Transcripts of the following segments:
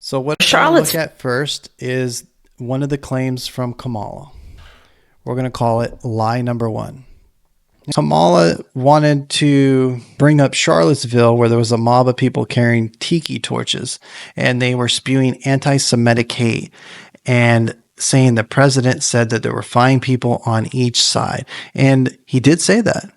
So what I want to Charlotte's look at first is one of the claims from Kamala. We're going to call it lie number one. Kamala wanted to bring up Charlottesville, where there was a mob of people carrying tiki torches, and they were spewing anti-Semitic hate and saying the president said that there were fine people on each side. And he did say that,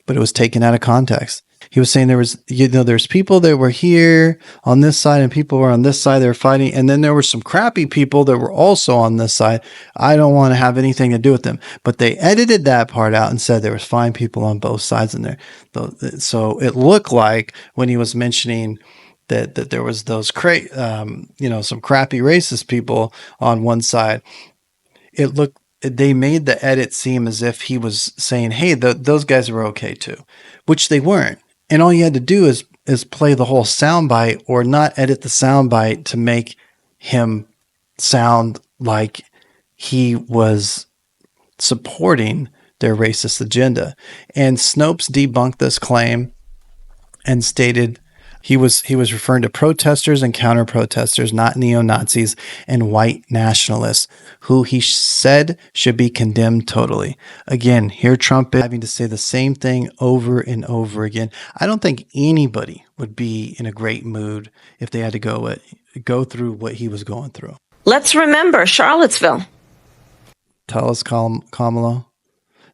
but it was taken out of context. He was saying there's people that were here on this side and people were on this side. They were fighting. And then there were some crappy people that were also on this side. I don't want to have anything to do with them. But they edited that part out and said there was fine people on both sides in there. So it looked like when he was mentioning that there was those some crappy racist people on one side, they made the edit seem as if he was saying, hey, those guys were okay too, which they weren't. And all you had to do is play the whole soundbite or not edit the soundbite to make him sound like he was supporting their racist agenda. And Snopes debunked this claim and stated he was referring to protesters and counter-protesters, not neo-Nazis and white nationalists, who he said should be condemned totally. Again, here Trump is having to say the same thing over and over again. I don't think anybody would be in a great mood if they had to go through what he was going through. Let's remember Charlottesville. Tell us, Kamala.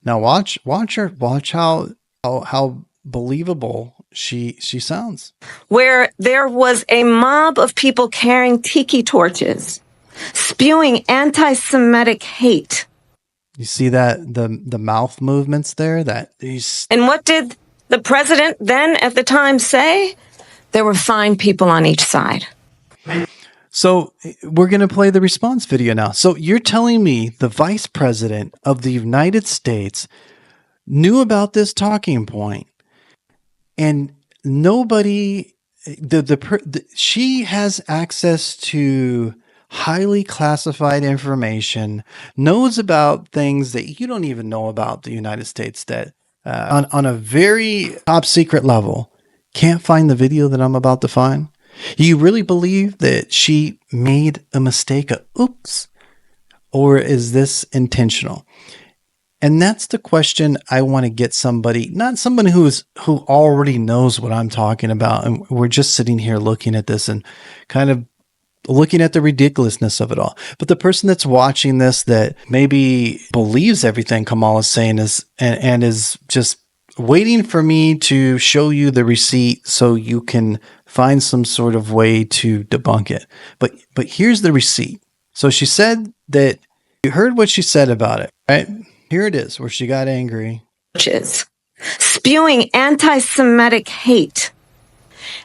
Now watch how believable she sounds. Where there was a mob of people carrying tiki torches, spewing anti-Semitic hate. You see that the mouth movements there? And what did the president then at the time say? There were fine people on each side. So we're going to play the response video now. So you're telling me the vice president of the United States knew about this talking point, and nobody, she has access to highly classified information, knows about things that you don't even know about the United States, that on a very top secret level, can't find the video that I'm about to find. You really believe that she made a mistake? Oops. Or is this intentional? And that's the question I want to get somebody, not somebody who already knows what I'm talking about. And we're just sitting here looking at this and kind of looking at the ridiculousness of it all. But the person that's watching this that maybe believes everything Kamala's saying and is just waiting for me to show you the receipt so you can find some sort of way to debunk it. But here's the receipt. So she said that you heard what she said about it, right? Here it is, where she got angry. Spewing anti-Semitic hate.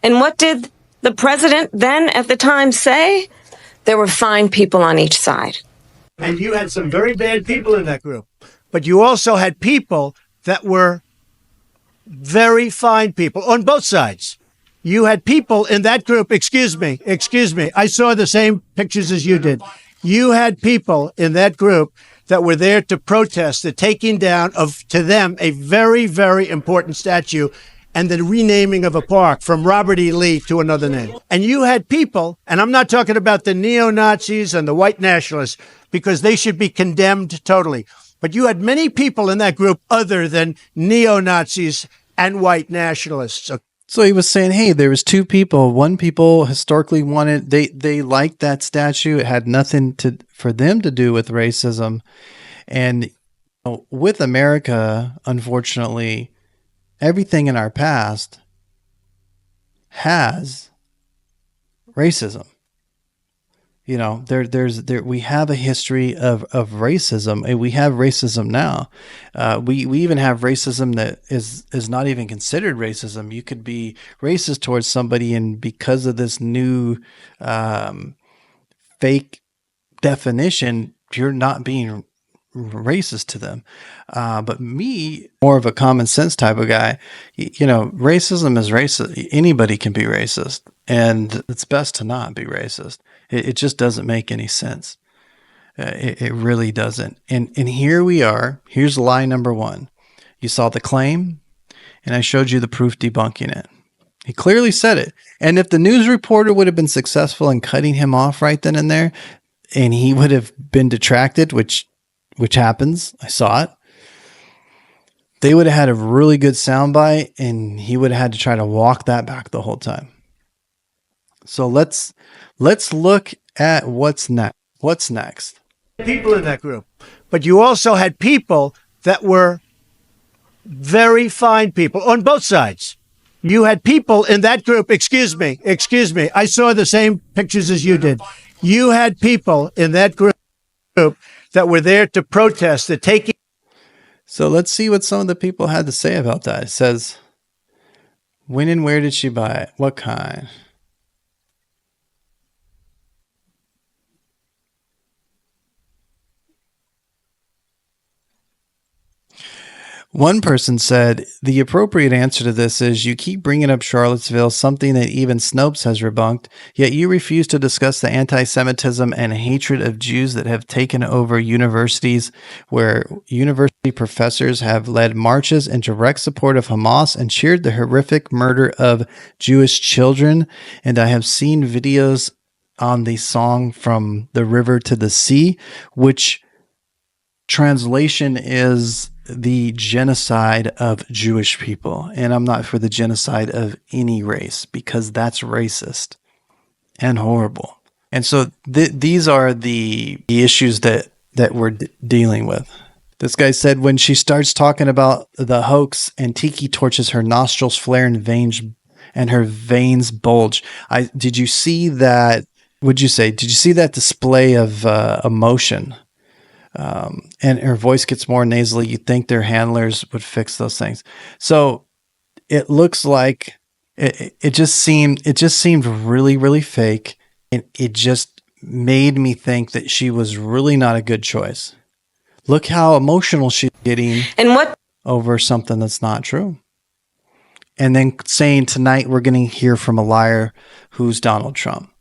And what did the president then at the time say? There were fine people on each side. And you had some very bad people in that group. But you also had people that were very fine people on both sides. You had people in that group, excuse me, I saw the same pictures as you did. You had people in that group that were there to protest the taking down of, to them, a very, very important statue and the renaming of a park from Robert E. Lee to another name. And you had people, and I'm not talking about the neo-Nazis and the white nationalists, because they should be condemned totally. But you had many people in that group other than neo-Nazis and white nationalists. So he was saying, hey, there was two people. One people historically wanted, they liked that statue. It had nothing for them to do with racism. And with America, unfortunately, everything in our past has racism. You know, we have a history of racism, and we have racism now. We even have racism that is not even considered racism. You could be racist towards somebody, and because of this new fake definition, you're not being racist to them. But me, more of a common sense type of guy, you know, racism is racist. Anybody can be racist, and it's best to not be racist. It just doesn't make any sense. It really doesn't. And here we are. Here's lie number one. You saw the claim, and I showed you the proof debunking it. He clearly said it. And if the news reporter would have been successful in cutting him off right then and there, and he would have been detracted, which happens, I saw it, they would have had a really good soundbite, and he would have had to try to walk that back the whole time. So let's look at what's next. What's next? People in that group, but you also had people that were very fine people on both sides. You had people in that group, excuse me, I saw the same pictures as you did. You had people in that group that were there to protest the taking. So let's see what some of the people had to say about that. It says, when and where did she buy it? What kind? One person said, the appropriate answer to this is you keep bringing up Charlottesville, something that even Snopes has debunked, yet you refuse to discuss the anti-Semitism and hatred of Jews that have taken over universities, where university professors have led marches in direct support of Hamas and cheered the horrific murder of Jewish children. And I have seen videos on the song From the River to the Sea, which translation is the genocide of Jewish people. And I'm not for the genocide of any race, because that's racist and horrible. And so these are the issues that we're dealing with. This guy said, when she starts talking about the hoax and Tiki Torches, her nostrils flare and her veins bulge. Did you see that? Did you see that display of emotion? And her voice gets more nasally. You'd think their handlers would fix those things. So it looks like it just seemed really, really fake. And it just made me think that she was really not a good choice. Look how emotional she's getting over something that's not true. And then saying tonight we're going to hear from a liar who's Donald Trump.